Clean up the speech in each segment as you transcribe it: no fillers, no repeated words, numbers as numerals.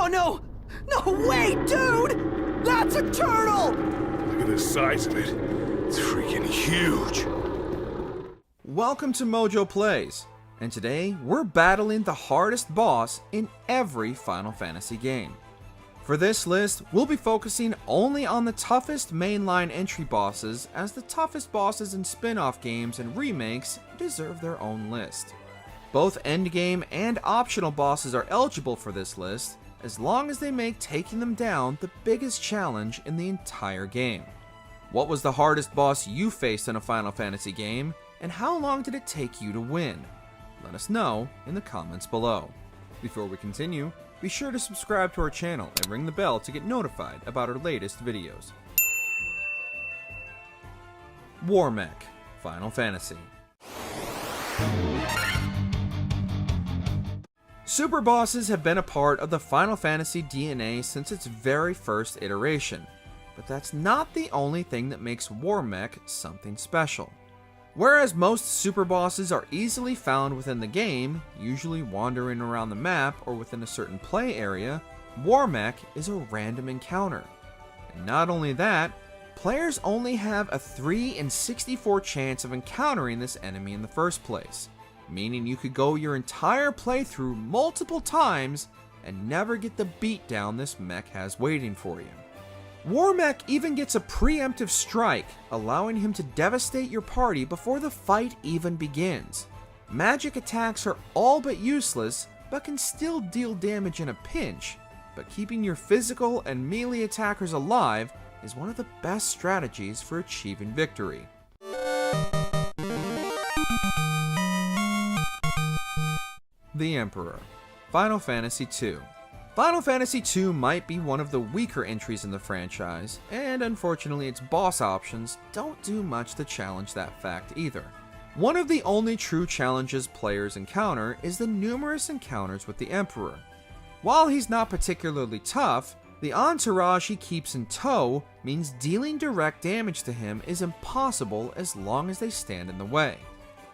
no! No, wait, dude! That's a turtle! Look at the size of it. It's freaking huge. Welcome to MojoPlays, and today we're battling the hardest boss in every Final Fantasy game. For this list, we'll be focusing only on the toughest mainline entry bosses, as the toughest bosses in spin-off games and remakes deserve their own list. Both endgame and optional bosses are eligible for this list, as long as they make taking them down the biggest challenge in the entire game. What was the hardest boss you faced in a Final Fantasy game, and how long did it take you to win? Let us know in the comments below. Before we continue, be sure to subscribe to our channel and ring the bell to get notified about our latest videos. Warmech, Final Fantasy. Super bosses have been a part of the Final Fantasy DNA since its very first iteration, but that's not the only thing that makes Warmech something special. Whereas most super bosses are easily found within the game, usually wandering around the map or within a certain play area, Warmech is a random encounter. And not only that, players only have a 3 in 64 chance of encountering this enemy in the first place, meaning you could go your entire playthrough multiple times and never get the beatdown this mech has waiting for you. Warmech even gets a preemptive strike, allowing him to devastate your party before the fight even begins. Magic attacks are all but useless, but can still deal damage in a pinch, but keeping your physical and melee attackers alive is one of the best strategies for achieving victory. The Emperor, Final Fantasy II. Final Fantasy II might be one of the weaker entries in the franchise, and unfortunately its boss options don't do much to challenge that fact either. One of the only true challenges players encounter is the numerous encounters with the Emperor. While he's not particularly tough, the entourage he keeps in tow means dealing direct damage to him is impossible as long as they stand in the way.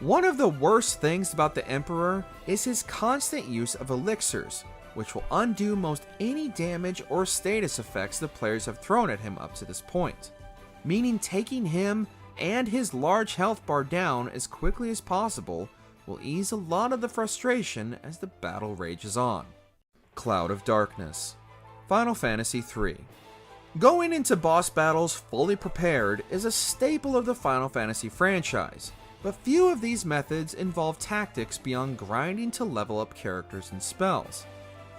One of the worst things about the Emperor is his constant use of elixirs, which will undo most any damage or status effects the players have thrown at him up to this point, meaning taking him and his large health bar down as quickly as possible will ease a lot of the frustration as the battle rages on. Cloud of Darkness, Final Fantasy III. Going into boss battles fully prepared is a staple of the Final Fantasy franchise, but few of these methods involve tactics beyond grinding to level up characters and spells.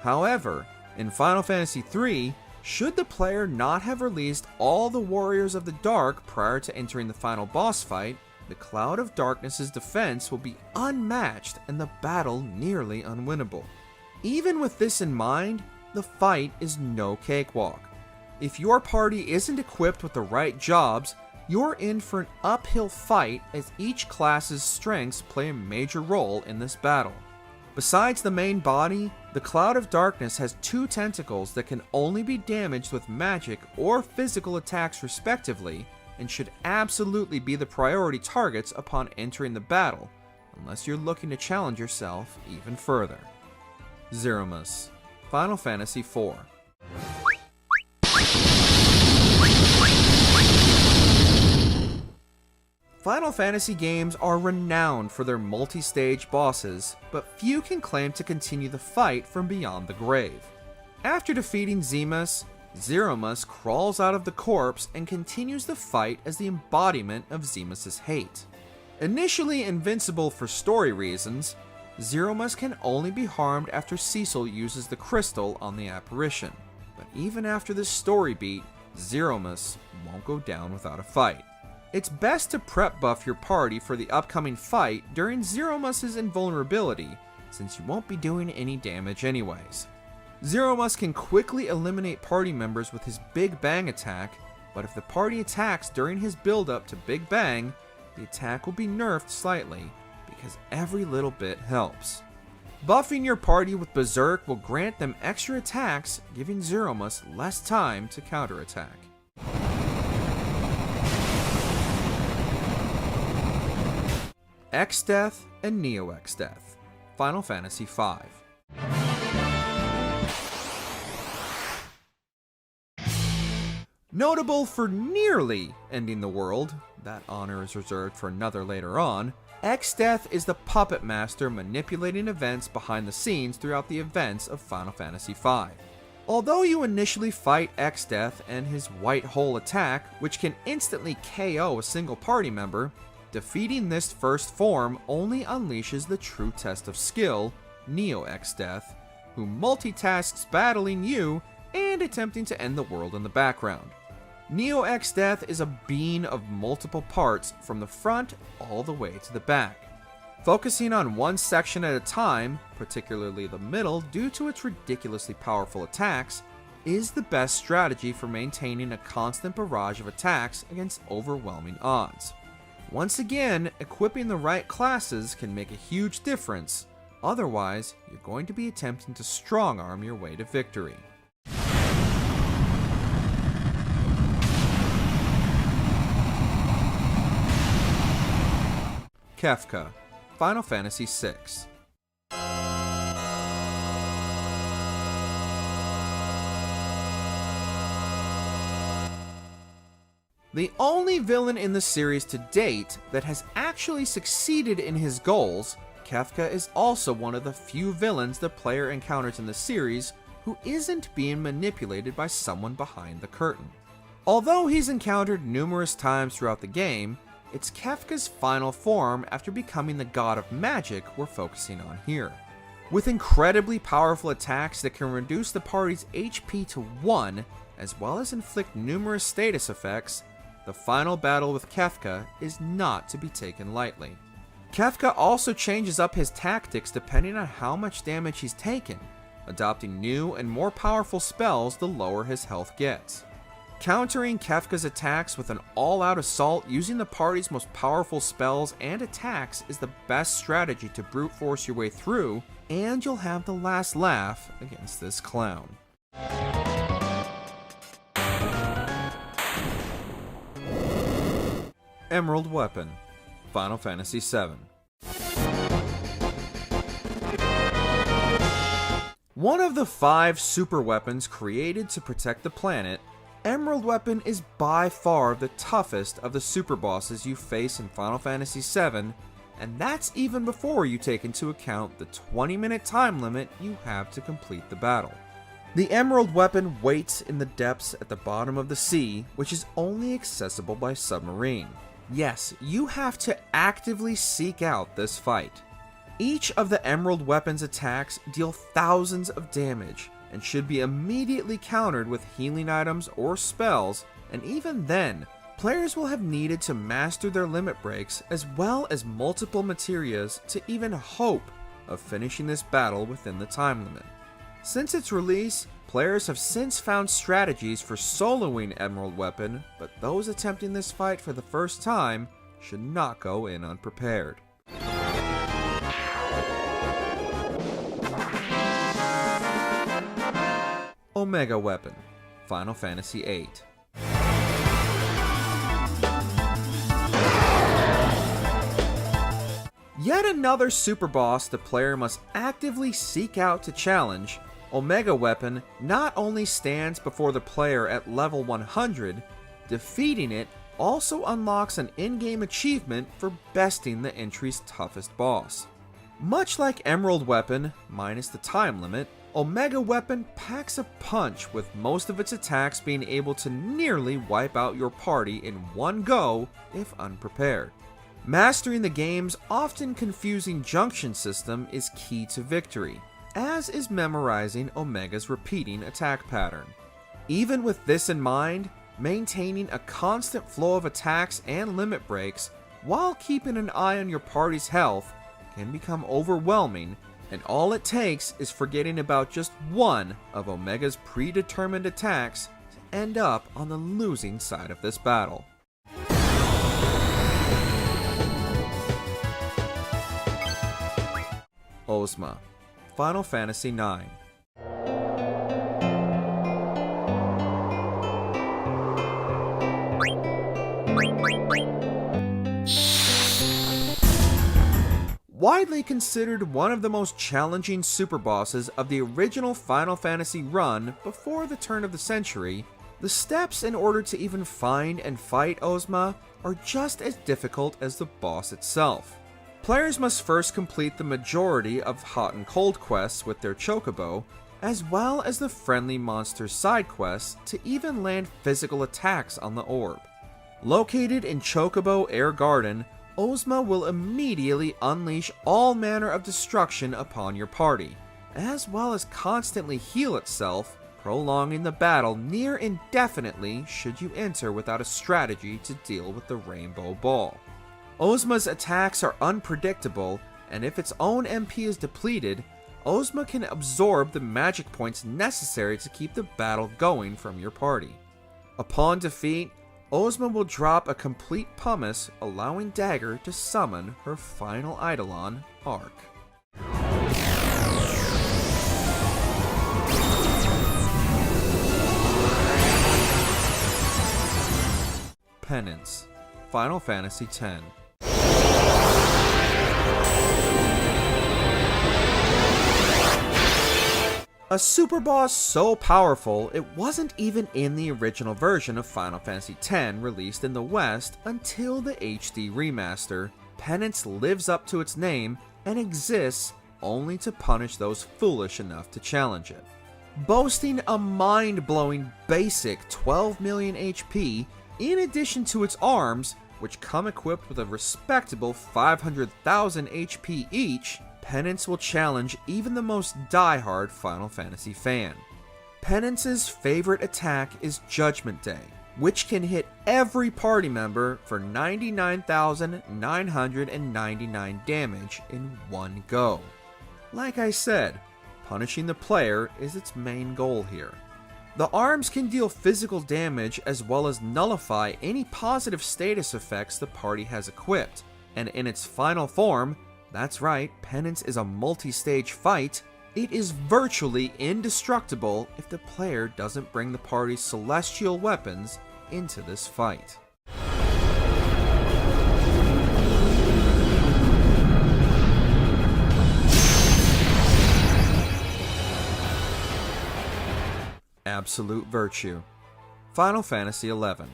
However, in Final Fantasy III, should the player not have released all the Warriors of the Dark prior to entering the final boss fight, the Cloud of Darkness's defense will be unmatched and the battle nearly unwinnable. Even with this in mind, the fight is no cakewalk. If your party isn't equipped with the right jobs, you're in for an uphill fight as each class's strengths play a major role in this battle. Besides the main body, the Cloud of Darkness has 2 tentacles that can only be damaged with magic or physical attacks respectively, and should absolutely be the priority targets upon entering the battle, unless you're looking to challenge yourself even further. Zeromus, Final Fantasy IV. Final Fantasy games are renowned for their multi-stage bosses, but few can claim to continue the fight from beyond the grave. After defeating Zemus, Zeromus crawls out of the corpse and continues the fight as the embodiment of Zemus's hate. Initially invincible for story reasons, Zeromus can only be harmed after Cecil uses the crystal on the apparition, but even after this story beat, Zeromus won't go down without a fight. It's best to prep buff your party for the upcoming fight during Zeromus's invulnerability, since you won't be doing any damage anyways. Zeromus can quickly eliminate party members with his Big Bang attack, but if the party attacks during his build-up to Big Bang, the attack will be nerfed slightly, because every little bit helps. Buffing your party with Berserk will grant them extra attacks, giving Zeromus less time to counterattack. Exdeath and Neo Exdeath, Final Fantasy V. Notable for nearly ending the world, that honor is reserved for another later on, Exdeath is the puppet master manipulating events behind the scenes throughout the events of Final Fantasy V. Although you initially fight Exdeath and his white hole attack, which can instantly KO a single party member, defeating this first form only unleashes the true test of skill, Neo Exdeath, who multitasks battling you and attempting to end the world in the background. Neo Exdeath is a bean of multiple parts from the front all the way to the back. Focusing on one section at a time, particularly the middle due to its ridiculously powerful attacks, is the best strategy for maintaining a constant barrage of attacks against overwhelming odds. Once again, equipping the right classes can make a huge difference, otherwise you're going to be attempting to strong-arm your way to victory. Kefka, Final Fantasy VI. The only villain in the series to date that has actually succeeded in his goals, Kefka is also one of the few villains the player encounters in the series who isn't being manipulated by someone behind the curtain. Although he's encountered numerous times throughout the game, it's Kefka's final form after becoming the god of magic we're focusing on here. With incredibly powerful attacks that can reduce the party's HP to 1, as well as inflict numerous status effects, the final battle with Kefka is not to be taken lightly. Kefka also changes up his tactics depending on how much damage he's taken, adopting new and more powerful spells the lower his health gets. Countering Kefka's attacks with an all-out assault using the party's most powerful spells and attacks is the best strategy to brute force your way through, and you'll have the last laugh against this clown. Emerald Weapon, Final Fantasy VII. One of the 5 super weapons created to protect the planet, Emerald Weapon is by far the toughest of the super bosses you face in Final Fantasy VII, and that's even before you take into account the 20-minute time limit you have to complete the battle. The Emerald Weapon waits in the depths at the bottom of the sea, which is only accessible by submarine. Yes, you have to actively seek out this fight. Each of the Emerald Weapon's attacks deal thousands of damage, and should be immediately countered with healing items or spells, and even then, players will have needed to master their limit breaks as well as multiple materias to even hope of finishing this battle within the time limit. Since its release, players have since found strategies for soloing Emerald Weapon, but those attempting this fight for the first time should not go in unprepared. Omega Weapon, Final Fantasy VIII. Yet another super boss the player must actively seek out to challenge, Omega Weapon not only stands before the player at level 100, defeating it also unlocks an in-game achievement for besting the entry's toughest boss. Much like Emerald Weapon, minus the time limit, Omega Weapon packs a punch, with most of its attacks being able to nearly wipe out your party in one go if unprepared. Mastering the game's often confusing junction system is key to victory, as is memorizing Omega's repeating attack pattern. Even with this in mind, maintaining a constant flow of attacks and limit breaks while keeping an eye on your party's health can become overwhelming, and all it takes is forgetting about just one of Omega's predetermined attacks to end up on the losing side of this battle. Ozma, Final Fantasy IX. Widely considered one of the most challenging super bosses of the original Final Fantasy run before the turn of the century, The steps in order to even find and fight Ozma are just as difficult as the boss itself. Players must first complete the majority of hot and cold quests with their chocobo, as well as the friendly monster side quests to even land physical attacks on the orb. Located in Chocobo Air Garden, Ozma will immediately unleash all manner of destruction upon your party, as well as constantly heal itself, prolonging the battle near indefinitely should you enter without a strategy to deal with the Rainbow Ball. Ozma's attacks are unpredictable, and if its own MP is depleted, Ozma can absorb the magic points necessary to keep the battle going from your party. Upon defeat, Ozma will drop a complete pumice, allowing Dagger to summon her final Eidolon, Arc. Penance, Final Fantasy X. A super boss so powerful it wasn't even in the original version of Final Fantasy X released in the West until the HD remaster. Penance lives up to its name and exists only to punish those foolish enough to challenge it. Boasting a mind-blowing basic 12 million HP, in addition to its arms, which come equipped with a respectable 500,000 HP each, Penance will challenge even the most die-hard Final Fantasy fan. Penance's favorite attack is Judgment Day, which can hit every party member for 99,999 damage in one go. Like I said, punishing the player is its main goal here. The arms can deal physical damage as well as nullify any positive status effects the party has equipped, and in its final form, that's right, Penance is a multi-stage fight, it is virtually indestructible if the player doesn't bring the party's celestial weapons into this fight. Absolute Virtue, Final Fantasy XI.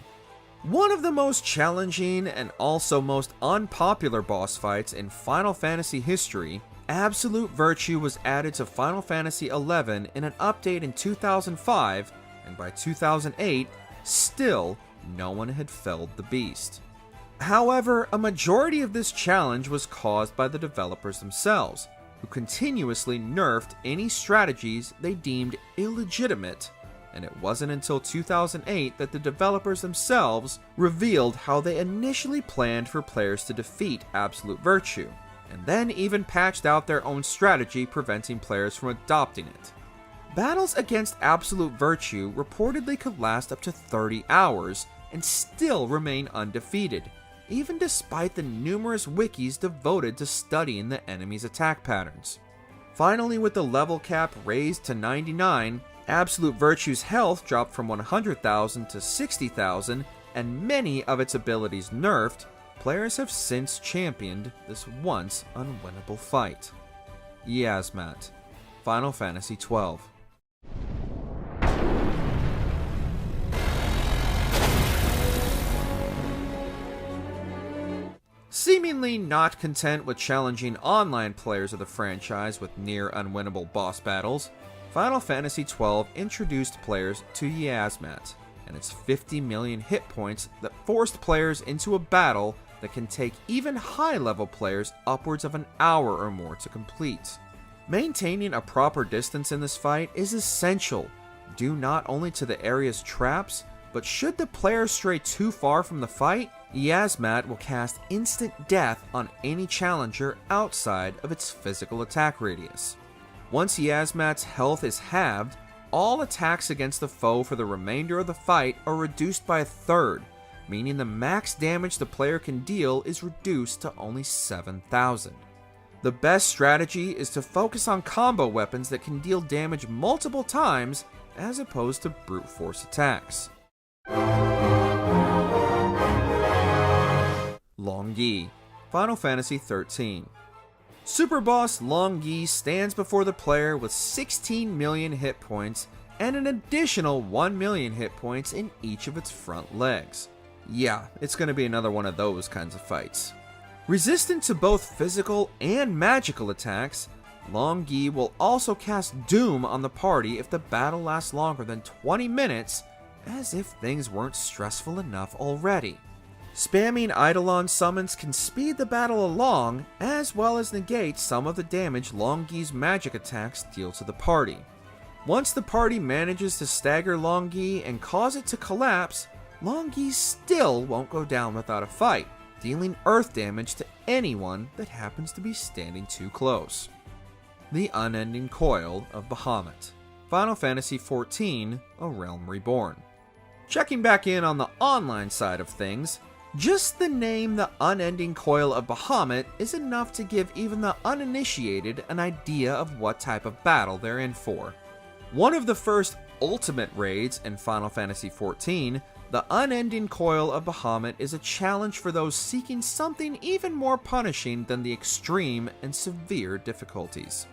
One of the most challenging and also most unpopular boss fights in Final Fantasy history, Absolute Virtue was added to Final Fantasy XI in an update in 2005, and by 2008, still no one had felled the beast. However, a majority of this challenge was caused by the developers themselves, who continuously nerfed any strategies they deemed illegitimate, and it wasn't until 2008 that the developers themselves revealed how they initially planned for players to defeat Absolute Virtue, and then even patched out their own strategy preventing players from adopting it. Battles against Absolute Virtue reportedly could last up to 30 hours and still remain undefeated, even despite the numerous wikis devoted to studying the enemy's attack patterns. Finally, with the level cap raised to 99, Absolute Virtue's health dropped from 100,000 to 60,000, and many of its abilities nerfed, players have since championed this once unwinnable fight. Yiazmat, Final Fantasy XII. Seemingly not content with challenging online players of the franchise with near unwinnable boss battles, Final Fantasy XII introduced players to Yiazmat and its 50 million hit points that forced players into a battle that can take even high-level players upwards of an hour or more to complete. Maintaining a proper distance in this fight is essential, due not only to the area's traps, but should the player stray too far from the fight, Yiazmat will cast instant death on any challenger outside of its physical attack radius. Once Yiazmat's health is halved, all attacks against the foe for the remainder of the fight are reduced by a third, meaning the max damage the player can deal is reduced to only 7,000. The best strategy is to focus on combo weapons that can deal damage multiple times as opposed to brute force attacks. Long Yi, Final Fantasy XIII. Super Boss Long Yi stands before the player with 16 million hit points and an additional 1 million hit points in each of its front legs. Yeah, it's going to be another one of those kinds of fights. Resistant to both physical and magical attacks, Long Gi will also cast Doom on the party if the battle lasts longer than 20 minutes, as if things weren't stressful enough already. Spamming Eidolon summons can speed the battle along, as well as negate some of the damage Long Gi's magic attacks deal to the party. Once the party manages to stagger Long Gi and cause it to collapse, Long Gi still won't go down without a fight, dealing earth damage to anyone that happens to be standing too close. The Unending Coil of Bahamut. Final Fantasy XIV: A Realm Reborn. Checking back in on the online side of things, just the name the Unending Coil of Bahamut is enough to give even the uninitiated an idea of what type of battle they're in for. One of the first ultimate raids in Final Fantasy XIV, the Unending Coil of Bahamut is a challenge for those seeking something even more punishing than the extreme and severe difficulties.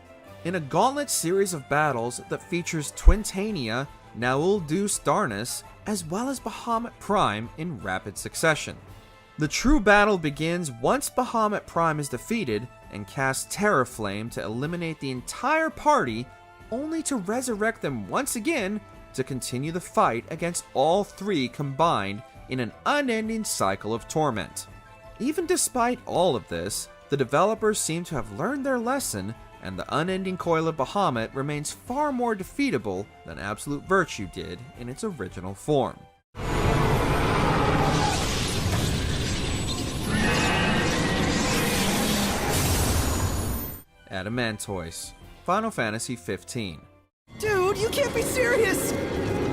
In a gauntlet series of battles that features Twintania, Naul Dus Darnus, as well as Bahamut Prime in rapid succession. The true battle begins once Bahamut Prime is defeated and casts Terror Flame to eliminate the entire party, only to resurrect them once again to continue the fight against all three combined in an unending cycle of torment. Even despite all of this, the developers seem to have learned their lesson, and the Unending Coil of Bahamut remains far more defeatable than Absolute Virtue did in its original form. Adamantoise. Final Fantasy XV. Dude, you can't be serious!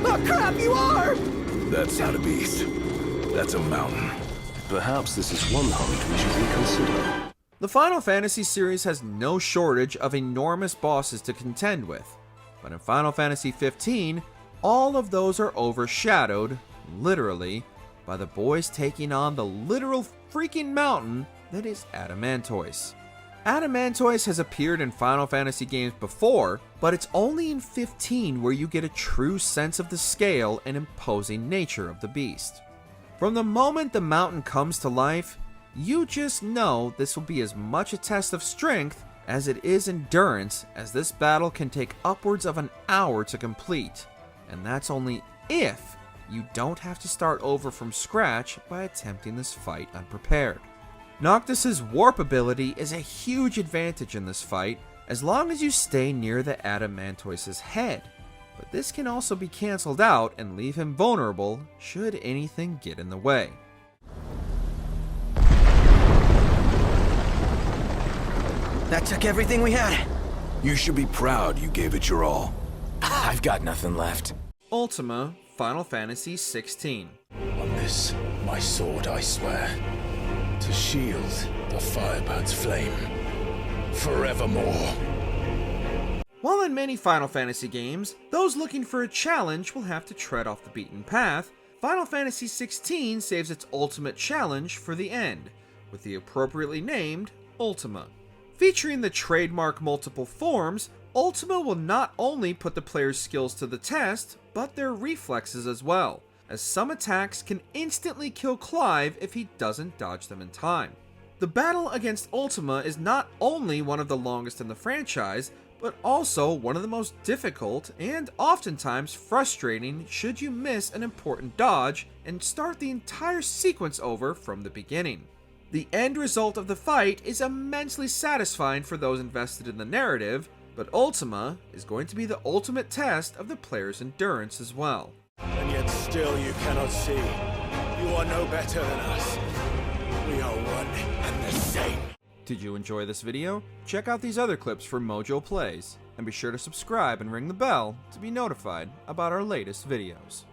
Oh crap, you are! That's not a beast. That's a mountain. Perhaps this is one hunt we should reconsider. The Final Fantasy series has no shortage of enormous bosses to contend with, but in Final Fantasy XV, all of those are overshadowed, literally, by the boys taking on the literal freaking mountain that is Adamantoise. Adamantoise has appeared in Final Fantasy games before, but it's only in 15 where you get a true sense of the scale and imposing nature of the beast. From the moment the mountain comes to life, you just know this will be as much a test of strength as it is endurance, as this battle can take upwards of an hour to complete, and that's only if you don't have to start over from scratch by attempting this fight unprepared. Noctis's warp ability is a huge advantage in this fight, as long as you stay near the Adamantoise's head, but this can also be cancelled out and leave him vulnerable should anything get in the way. That took everything we had. You should be proud you gave it your all. I've got nothing left. Ultima, Final Fantasy XVI. On this, my sword I swear, to shield the Firebird's flame forevermore. While in many Final Fantasy games, those looking for a challenge will have to tread off the beaten path, Final Fantasy XVI saves its ultimate challenge for the end, with the appropriately named Ultima. Featuring the trademark multiple forms, Ultima will not only put the player's skills to the test, but their reflexes as well, as some attacks can instantly kill Clive if he doesn't dodge them in time. The battle against Ultima is not only one of the longest in the franchise, but also one of the most difficult and oftentimes frustrating should you miss an important dodge and start the entire sequence over from the beginning. The end result of the fight is immensely satisfying for those invested in the narrative, but Ultima is going to be the ultimate test of the player's endurance as well. And yet still you cannot see. You are no better than us. We are one and the same. Did you enjoy this video? Check out these other clips from MojoPlays, and be sure to subscribe and ring the bell to be notified about our latest videos.